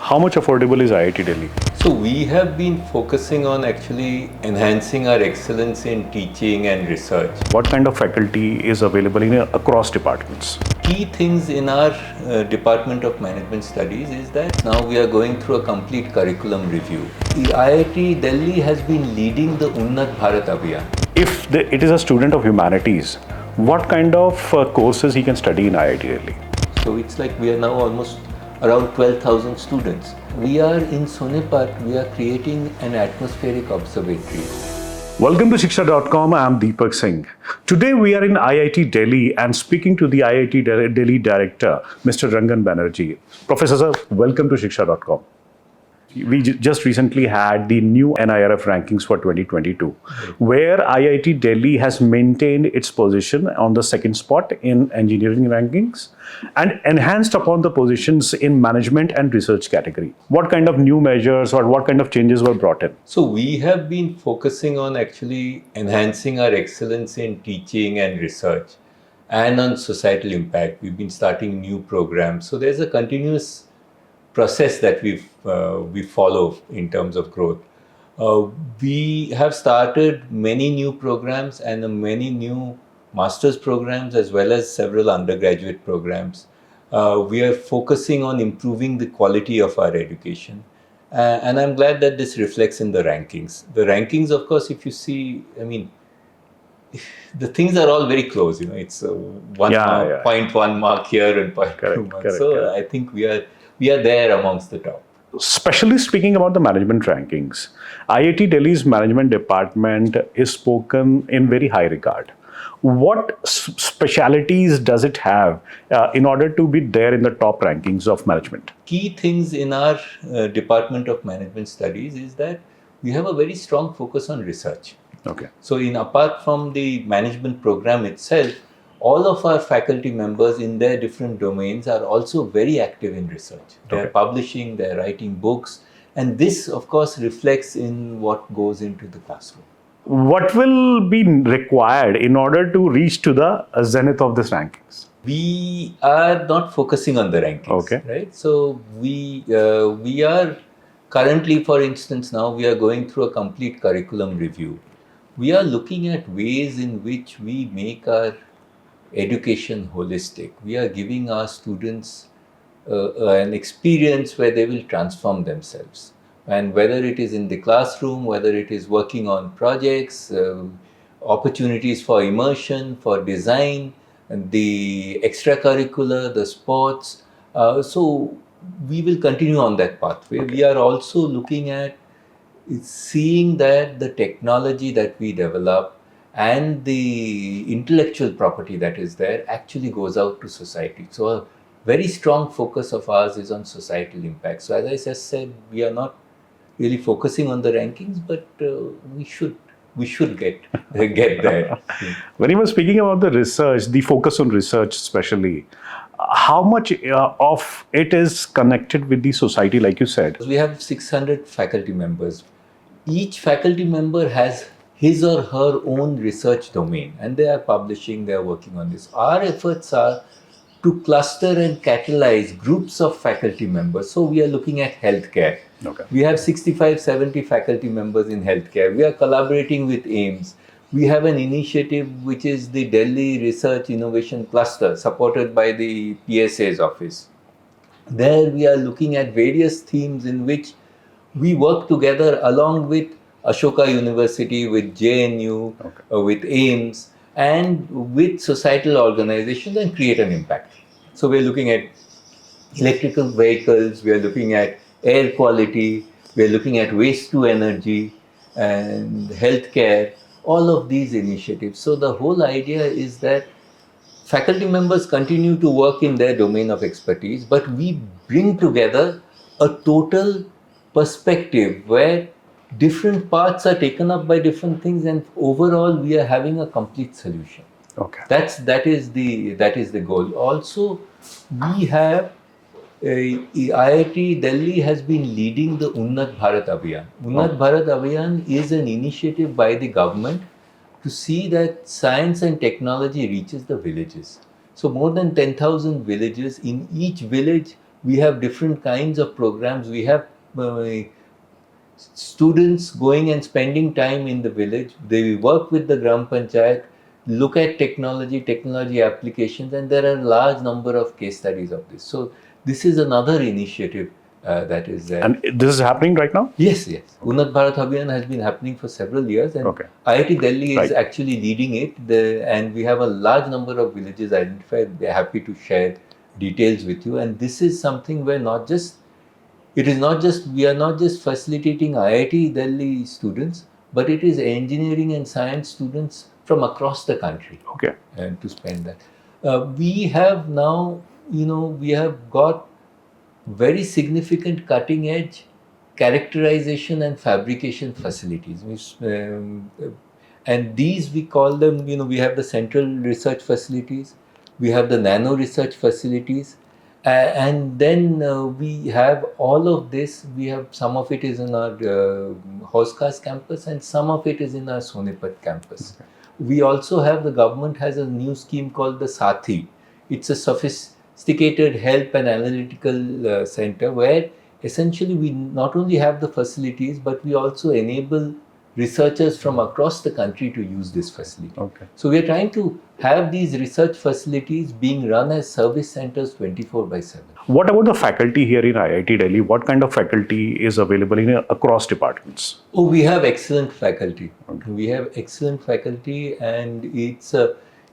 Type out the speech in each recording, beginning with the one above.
How much affordable is IIT Delhi? So we have been focusing on actually enhancing our excellence in teaching and research. What kind of faculty is available across departments? Key things in our Department of Management Studies is that now we are going through a complete curriculum review. The IIT Delhi has been leading the Unnat Bharat Abhiyan. If it is a student of humanities, what kind of courses he can study in IIT Delhi? So it's like we are now almost around 12,000 students. We are in Sonepat, we are creating an atmospheric observatory. Welcome to shiksha.com. I am Deepak Singh. Today we are in IIT Delhi and speaking to the IIT Delhi Director, Mr. Rangan Banerjee. Professor sir, welcome to shiksha.com. We just recently had the new NIRF rankings for 2022, where IIT Delhi has maintained its position on the second spot in engineering rankings and enhanced upon the positions in management and research category. What kind of new measures or what kind of changes were brought in? So we have been focusing on actually enhancing our excellence in teaching and research and on societal impact. We've been starting new programs. So there's a continuous process that we follow in terms of growth. We have started many new programs and many new master's programs as well as several undergraduate programs. We are focusing on improving the quality of our education. And I'm glad that this reflects in the rankings. The rankings, of course, if you see, I mean, the things are all very close. You know, it's 0.1 mark here and 0.2 mark. So I think we are there amongst the top. Especially speaking about the management rankings, IIT Delhi's management department is spoken in very high regard. What specialities does it have in order to be there in the top rankings of management? Key things in our Department of Management Studies is that we have a very strong focus on research. Okay. So apart from the management program itself, all of our faculty members in their different domains are also very active in research. They're publishing, they're writing books, and this, of course, reflects in what goes into the classroom. What will be required in order to reach to the zenith of these rankings? We are not focusing on the rankings, right? So we are currently, for instance, now we are going through a complete curriculum review. We are looking at ways in which we make our education holistic. We are giving our students an experience where they will transform themselves. And whether it is in the classroom, whether it is working on projects, opportunities for immersion, for design, and the extracurricular, the sports. So we will continue on that pathway. We are also looking at seeing that the technology that we develop and the intellectual property that is there actually goes out to society. So a very strong focus of ours is on societal impact. So as I just said, we are not really focusing on the rankings, but we should get there. When you were speaking about the research, the focus on research especially, how much of it is connected with the society, like you said? We have 600 faculty members. Each faculty member has his or her own research domain, and they are publishing, they are working on this. Our efforts are to cluster and catalyze groups of faculty members. So we are looking at healthcare. We have 65, 70 faculty members in healthcare. We are collaborating with AIIMS. We have an initiative which is the Delhi Research Innovation Cluster, supported by the PSA's office. There we are looking at various themes in which we work together along with Ashoka University, with JNU, with AIIMS, and with societal organizations and create an impact. So we're looking at electrical vehicles, we are looking at air quality, we are looking at waste to energy and healthcare, all of these initiatives. So the whole idea is that faculty members continue to work in their domain of expertise, but we bring together a total perspective where different parts are taken up by different things, and overall we are having a complete solution. That is the goal. Also, we have IIT Delhi has been leading the Unnat Bharat Abhiyan. Unnat Bharat Abhiyan is an initiative by the government to see that science and technology reaches the villages. So more than 10,000 villages. In each village, We have different kinds of programs. We have students going and spending time in the village. They work with the Gram Panchayat, look at technology applications, and there are a large number of case studies of this. So this is another initiative that is there. And this is happening right now? Yes, yes. Unnat Bharat Abhiyan has been happening for several years, and Okay. IIT Delhi is Right. actually leading it. And we have a large number of villages identified. They're happy to share details with you. And this is something where we are not just facilitating IIT Delhi students, but it is engineering and science students from across the country. Okay. And to spend that. We have now, we have got very significant cutting edge characterization and fabrication facilities. And these we call them, we have the central research facilities, we have the nano research facilities, and then we have all of this. We have some of it is in our Hoskas campus and some of it is in our Sonipat campus. Okay. We also have, the government has a new scheme called the Sathi. It's a sophisticated help and analytical center where essentially we not only have the facilities, but we also enable researchers from across the country to use this facility. Okay. So we are trying to have these research facilities being run as service centers 24/7. What about the faculty here in IIT Delhi? What kind of faculty is available in across departments? Oh, we have excellent faculty. Okay. We have excellent faculty, and it's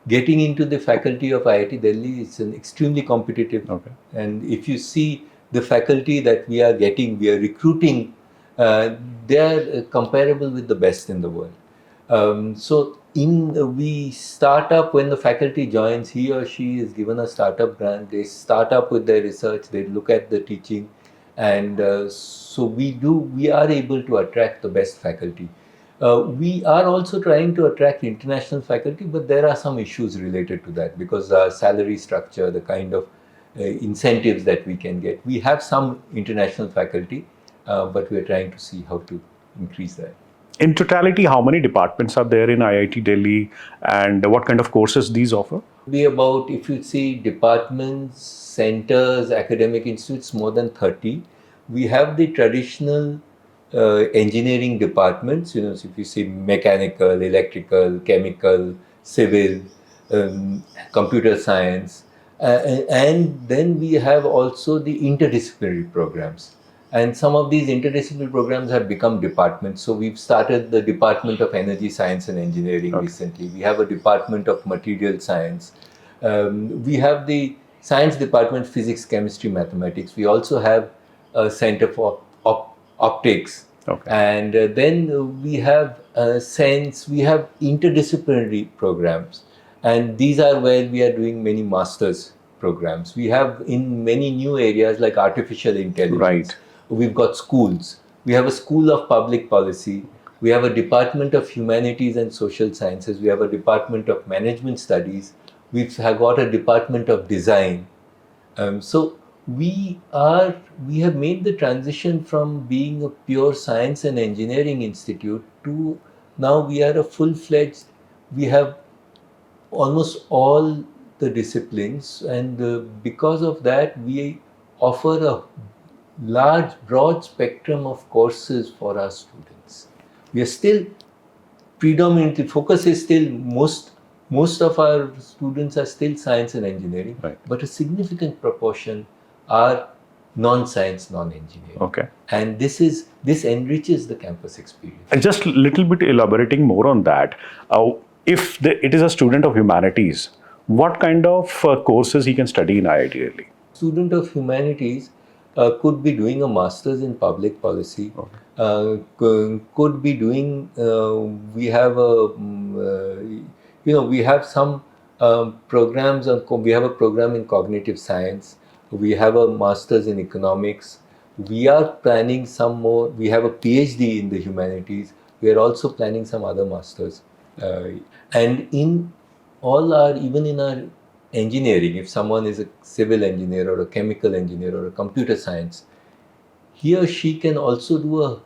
getting into the faculty of IIT Delhi. It's an extremely competitive. Okay. And if you see the faculty that we are getting, we are recruiting, they are comparable with the best in the world. We start up when the faculty joins, he or she is given a startup grant. They start up with their research, they look at the teaching, and so we are able to attract the best faculty. We are also trying to attract international faculty, but there are some issues related to that because our salary structure, the kind of incentives that we can get. We have some international faculty, but we are trying to see how to increase that. In totality, how many departments are there in IIT Delhi, and what kind of courses these offer? Be about, if you see departments, centers, academic institutes, more than 30. We have the traditional engineering departments, so if you see mechanical, electrical, chemical, civil, computer science, and then we have also the interdisciplinary programs. And some of these interdisciplinary programs have become departments. So we've started the Department of Energy Science and Engineering recently. We have a Department of Material Science. We have the Science Department, Physics, Chemistry, Mathematics. We also have a Center for Optics. Okay. And then we have we have interdisciplinary programs. And these are where we are doing many master's programs. We have in many new areas like artificial intelligence. Right. We've got schools. We have a School of Public Policy. We have a Department of Humanities and Social Sciences. We have a Department of Management Studies. We've got a Department of Design. So we have made the transition from being a pure science and engineering institute to now we are a full-fledged, we have almost all the disciplines, and because of that we offer a large, broad spectrum of courses for our students. We are still predominantly, focus is still, most of our students are still science and engineering, right, but a significant proportion are non-science, non-engineering. Okay. And this enriches the campus experience. And just a little bit elaborating more on that, if it is a student of humanities, what kind of courses he can study in IIT Delhi? Student of humanities could be doing a master's in public policy. Okay. Could be doing. We have we have some programs. We have a program in cognitive science. We have a master's in economics. We are planning some more. We have a PhD in the humanities. We are also planning some other masters. And in all our, even in our engineering, if someone is a civil engineer or a chemical engineer or a computer science, he or she can also do a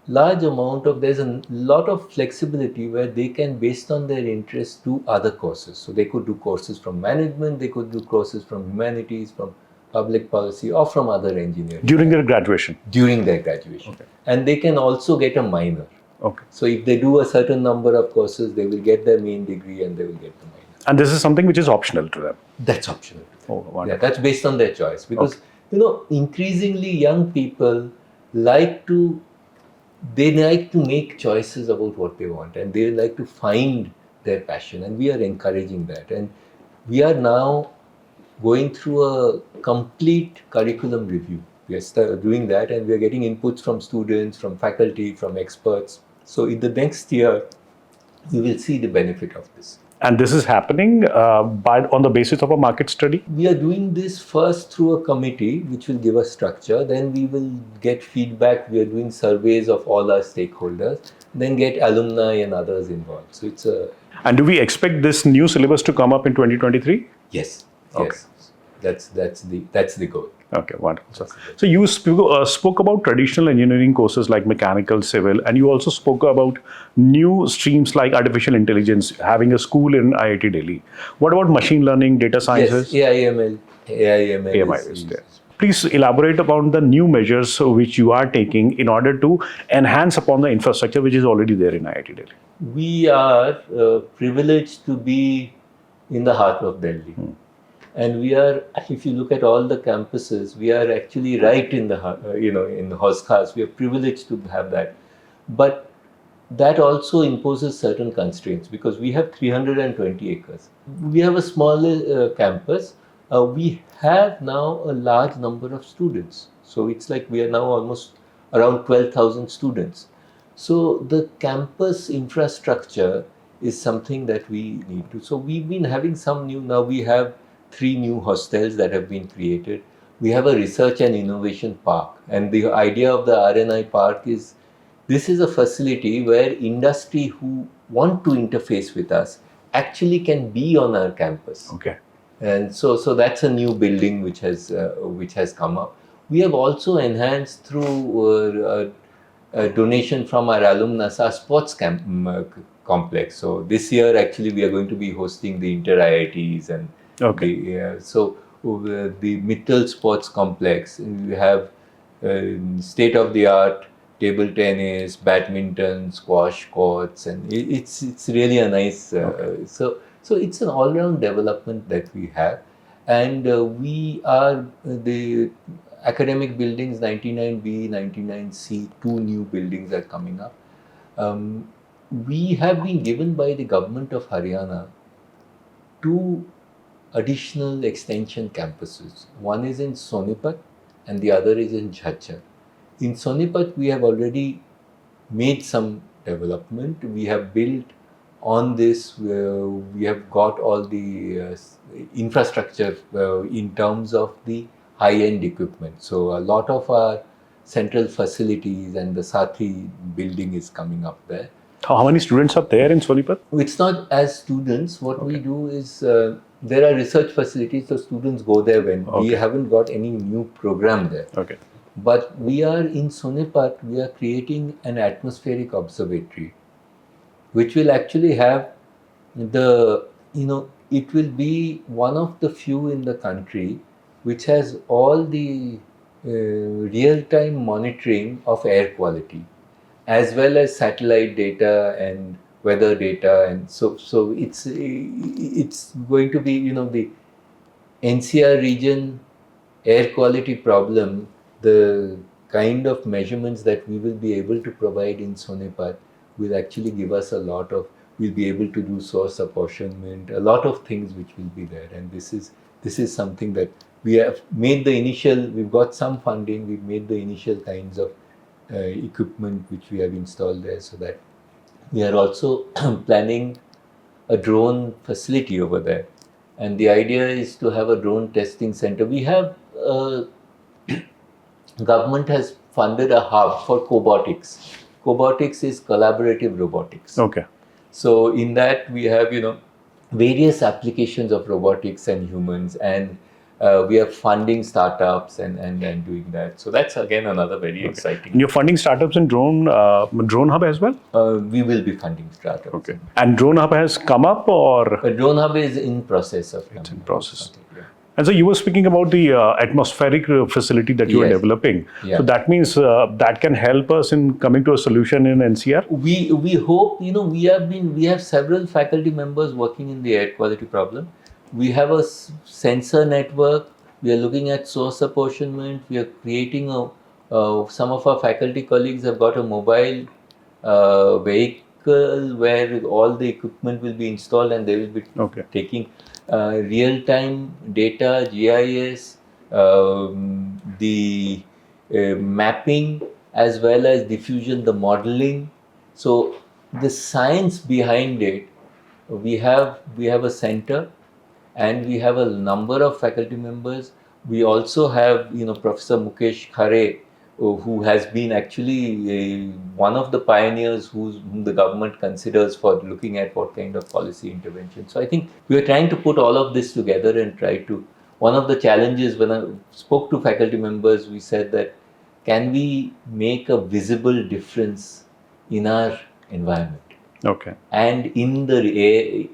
large amount of, there's a lot of flexibility where they can, based on their interest, do other courses. So they could do courses from management, they could do courses from humanities, from public policy, or from other engineering During their graduation. during their graduation. Okay. And they can also get a minor. Okay. So if they do a certain number of courses, they will get their main degree and they will get the minor. And this is something which is optional to them. That's optional. Oh, wonderful. Yeah, that's based on their choice. Because, you know, increasingly young people like to make choices about what they want, and they like to find their passion, and we are encouraging that. And we are now going through a complete curriculum review. We are doing that, and we are getting inputs from students, from faculty, from experts. So in the next year, we will see the benefit of this. And this is happening on the basis of a market study? We are doing this first through a committee, which will give us structure. Then we will get feedback. We are doing surveys of all our stakeholders. Then get alumni and others involved. So it's a... And do we expect this new syllabus to come up in 2023? Yes. Okay. Yes. That's the goal. Okay, wonderful. So you spoke about traditional engineering courses like mechanical, civil, and you also spoke about new streams like artificial intelligence, having a school in IIT Delhi. What about machine learning, data sciences? Yes, AIML is there. Please elaborate upon the new measures which you are taking in order to enhance upon the infrastructure which is already there in IIT Delhi. We are privileged to be in the heart of Delhi. And we are, if you look at all the campuses, we are actually right in the, in the Hauz Khas. We are privileged to have that. But that also imposes certain constraints because we have 320 acres. We have a small campus. We have now a large number of students. So it's like we are now almost around 12,000 students. So the campus infrastructure is something that we need to. So we've been having some new, now we have 3 new hostels that have been created. We have a research and innovation park. And the idea of the RNI park is, this is a facility where industry who want to interface with us actually can be on our campus. Okay. And so that's a new building which has come up. We have also enhanced through a donation from our alumnus, our sports complex. So this year actually we are going to be hosting the inter-IITs and okay. The Mittal Sports Complex. We have state-of-the-art table tennis, badminton, squash courts, and it's really a nice. Okay. So it's an all-round development that we have, and we are the academic buildings 99B, 99C. 2 new buildings are coming up. We have been given by the government of Haryana 2 additional extension campuses. One is in Sonipat and the other is in Jhajjar. In Sonipat, we have already made some development. We have built on this, we have got all the infrastructure in terms of the high-end equipment. So a lot of our central facilities and the Sathi building is coming up there. How many students are there in Sonipat? It's not as students. What we do is, there are research facilities, so students go there when we haven't got any new program there. Okay. But we are in Sonipat, we are creating an atmospheric observatory, which will actually have it will be one of the few in the country which has all the real-time monitoring of air quality, as well as satellite data and weather data, and so it's going to be the NCR region air quality problem. The kind of measurements that we will be able to provide in Sonipat will actually give us a lot of. We'll be able to do source apportionment, a lot of things which will be there, and this is something that we have made the initial. We've got some funding. We've made the initial kinds of equipment which we have installed there, so that we are also planning a drone facility over there, and the idea is to have a drone testing center. We have government has funded a hub for cobotics. Cobotics is collaborative robotics. Okay. So in that we have various applications of robotics and humans, and we are funding startups and doing that. So that's again another very exciting. And you're funding startups in drone hub as well? We will be funding startups. Okay. And drone hub has come up, or? A drone hub is in process of. It's in process. And so you were speaking about the atmospheric facility that you are Yes. developing. Yeah. So that means that can help us in coming to a solution in NCR. We hope, we have several faculty members working in the air quality problem. We have a sensor network. We are looking at source apportionment. We are creating some of our faculty colleagues have got a mobile vehicle where all the equipment will be installed, and they will be Okay. taking real-time data, GIS, the mapping, as well as diffusion, the modeling. So the science behind it, we have a center, and we have a number of faculty members. We also have, Professor Mukesh Khare, who has been actually one of the pioneers whom the government considers for looking at what kind of policy intervention. So I think we are trying to put all of this together and try to. One of the challenges when I spoke to faculty members, we said that can we make a visible difference in our environment? Okay. And in the air,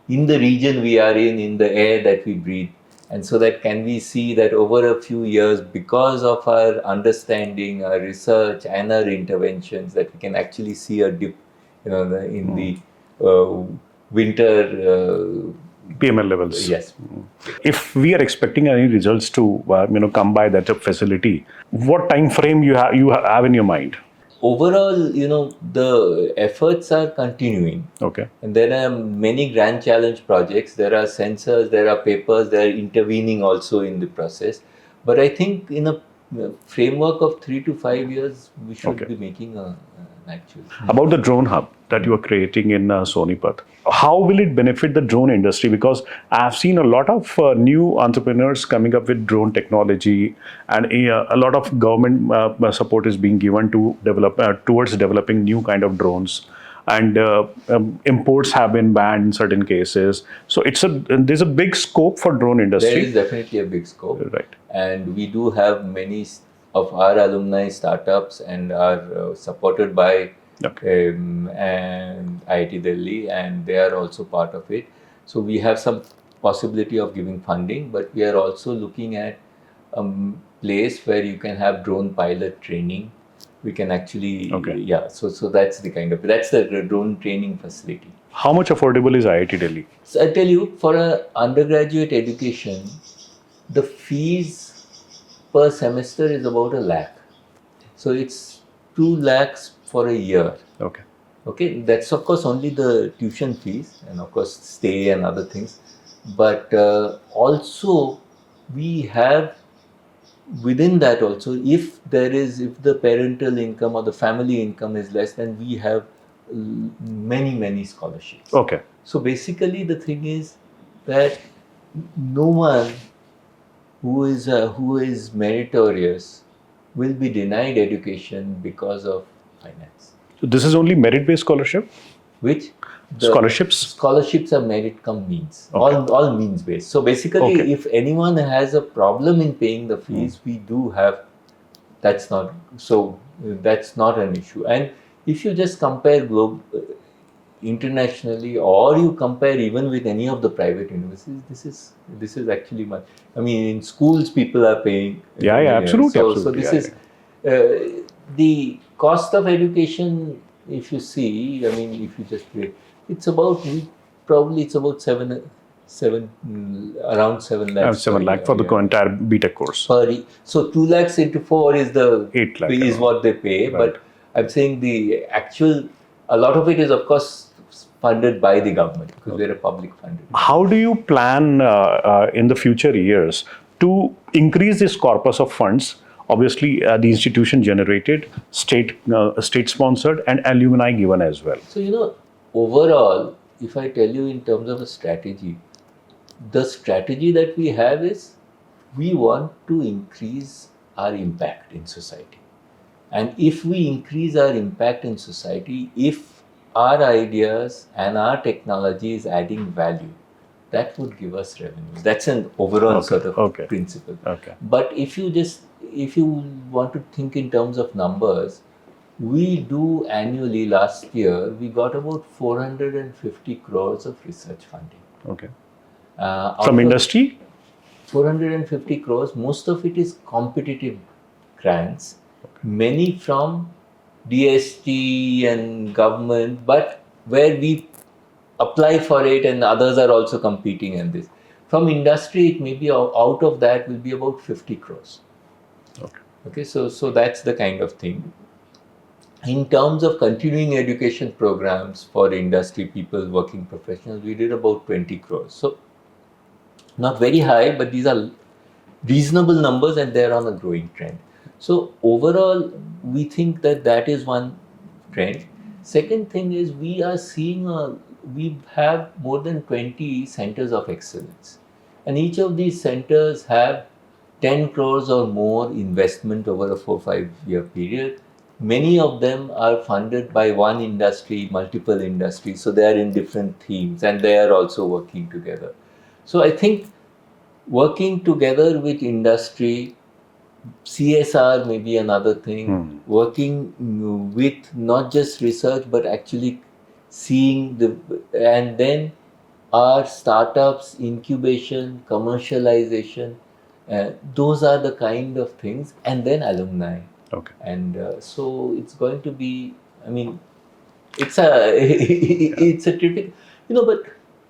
in the region we are in the air that we breathe. And so that can we see that over a few years, because of our understanding, our research, and our interventions, that we can actually see a dip, in the winter. PML levels. Yes. If we are expecting any results to come by that facility, what time frame you have in your mind? Overall, the efforts are continuing. Okay. And there are many grand challenge projects. There are sensors, there are papers, they are intervening also in the process. But I think in a framework of 3 to 5 years, we should Okay. be making an actual. About the drone hub that you are creating in Sonipat, how will it benefit the drone industry? Because I've seen a lot of new entrepreneurs coming up with drone technology, and a lot of government support is being given to develop towards developing new kind of drones. And imports have been banned in certain cases. So there's a big scope for drone There industry. is definitely a big scope. Right. And we do have many of our alumni startups and are supported by Okay. and IIT Delhi, and they are also part of it. So we have some possibility of giving funding, but we are also looking at a place where you can have drone pilot training. We can actually, Okay. yeah. So that's the drone training facility. How much affordable is IIT Delhi? So I tell you, for a undergraduate education, the fees per semester is about 1 lakh. So it's 2 lakhs for a year. Okay. Okay, that's of course only the tuition fees, and of course stay and other things. But also we have within that also, if the parental income or the family income is less, then we have many scholarships. Okay. So basically the thing is that no one who is meritorious will be denied education because of finance. So this is only merit-based scholarship? Which Scholarships are merit come means. Okay. All means based. So basically, Okay. if anyone has a problem in paying the fees, we do have. That's not an issue. And if you just compare internationally, or you compare even with any of the private universities, this is actually much. I mean, in schools people are paying. Yeah, absolutely. So absolutely. this is the cost of education. If you see, I mean, if you just pay, it's about around 7 lakhs. 7 lakh for the entire BTech course. So 2 lakhs into 4 is 8 lakh. is what they pay. Right. But I'm saying a lot of it is of course funded by the government, because we're a public funded. How do you plan in the future years to increase this corpus of funds? Obviously, the institution generated, state sponsored, and alumni given as well. So, overall, if I tell you in terms of a strategy, the strategy that we have is we want to increase our impact in society. And if we increase our impact in society, if our ideas and our technology is adding value, that would give us revenues. That's an overall sort of principle. Okay. But if you want to think in terms of numbers, we do annually, last year, we got about 450 crores of research funding. Okay. From industry? 450 crores, most of it is competitive grants, many from DST and government, but where we apply for it and others are also competing in this. From industry, it may be out of that will be about 50 crores. Okay. Okay, so that's the kind of thing. In terms of continuing education programs for industry people, working professionals, we did about 20 crores. So not very high, but these are reasonable numbers and they're on a growing trend. So overall, we think that that is one trend. Second thing is we are seeing we have more than 20 centers of excellence, and each of these centers have 10 crores or more investment over a 4-5 year period. Many of them are funded by one industry, multiple industries, so they are in different themes and they are also working together. So I think working together with industry, CSR may be another thing, working with not just research but actually seeing and then our startups, incubation, commercialization, those are the kind of things, and then alumni. Okay. And so it's going to be, I mean, it's a it's a typical, but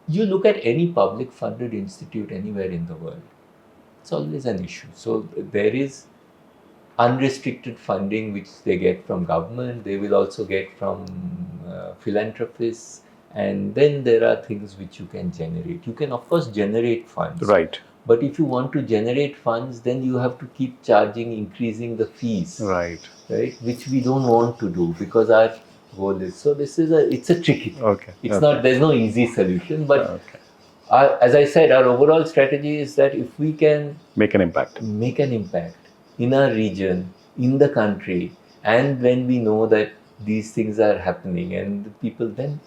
you look at any public funded institute anywhere in the world, it's always an issue. So there is unrestricted funding which they get from government, they will also get from philanthropists, and then there are things which you can generate. You can of course generate funds, Right. but if you want to generate funds, then you have to keep charging, increasing the fees, Right. which we don't want to do because our goal is, so this is it's a tricky thing. Okay. It's Okay. not, there's no easy solution, but Okay. as I said, our overall strategy is that if we can Make an impact. make an impact in our region, in the country, and when we know that these things are happening and the people, then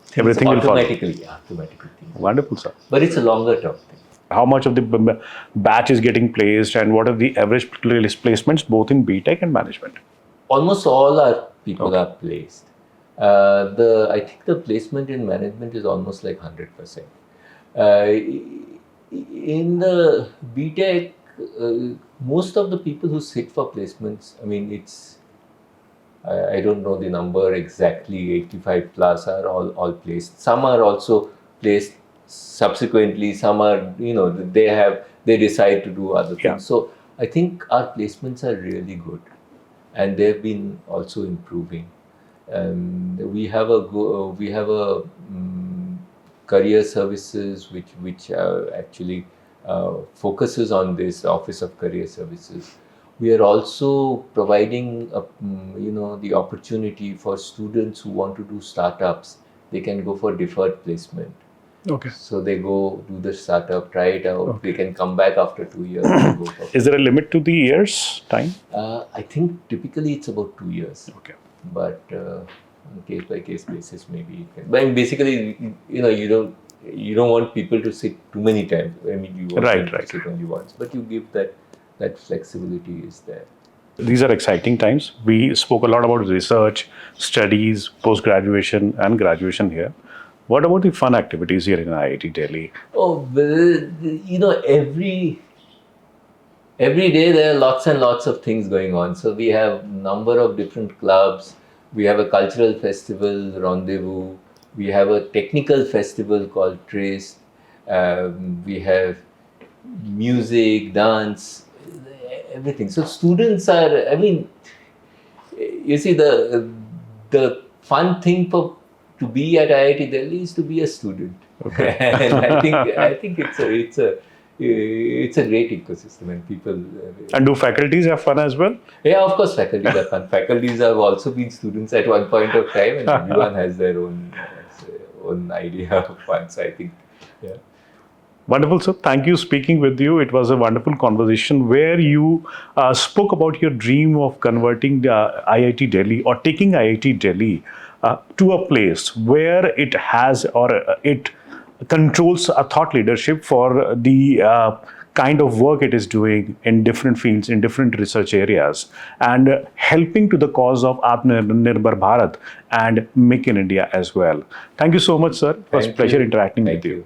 things Everything will follow. automatically things. Wonderful, sir. But it's a longer term thing. How much of the batch is getting placed, and what are the average placements both in BTech and management? Almost all our people Okay. are placed. I think the placement in management is almost like 100%. In the BTech, most of the people who sit for placements, I mean, I don't know the number exactly, 85 plus are all placed. Some are also placed subsequently, some are, they decide to do other things. Yeah. So I think our placements are really good and they've been also improving. We have a career services which actually focuses on this Office of Career Services. We are also providing the opportunity for students who want to do startups. They can go for deferred placement. Okay. So they go do the startup, try it out. Okay. They can come back after 2 years and go for. Is there a limit to the years time? I think typically it's about 2 years. Okay. But on case by case basis, maybe you can. But basically, you don't want people to sit too many times. I mean, you want them to sit only once, but you give that flexibility is there. These are exciting times. We spoke a lot about research, studies, post-graduation and graduation here. What about the fun activities here in IIT Delhi? Oh, well, every day there are lots and lots of things going on. So we have number of different clubs. We have a cultural festival, Rendezvous. We have a technical festival called Trace. We have music, dance, everything. So students are, I mean, you see, the fun thing to be at IIT Delhi is to be a student. Okay. And I think it's a great ecosystem and people. And do faculties have fun as well? Yeah, of course, faculties are fun. Faculties have also been students at one point of time, and everyone has their own idea of fun. So I think, yeah. Wonderful, sir. Thank you. Speaking with you, it was a wonderful conversation where you spoke about your dream of converting IIT Delhi or taking IIT Delhi to a place where it has or it controls a thought leadership for the kind of work it is doing in different fields, in different research areas, and helping to the cause of Atmanirbhar Bharat and Make in India as well. Thank you so much, sir. It was a pleasure interacting with you.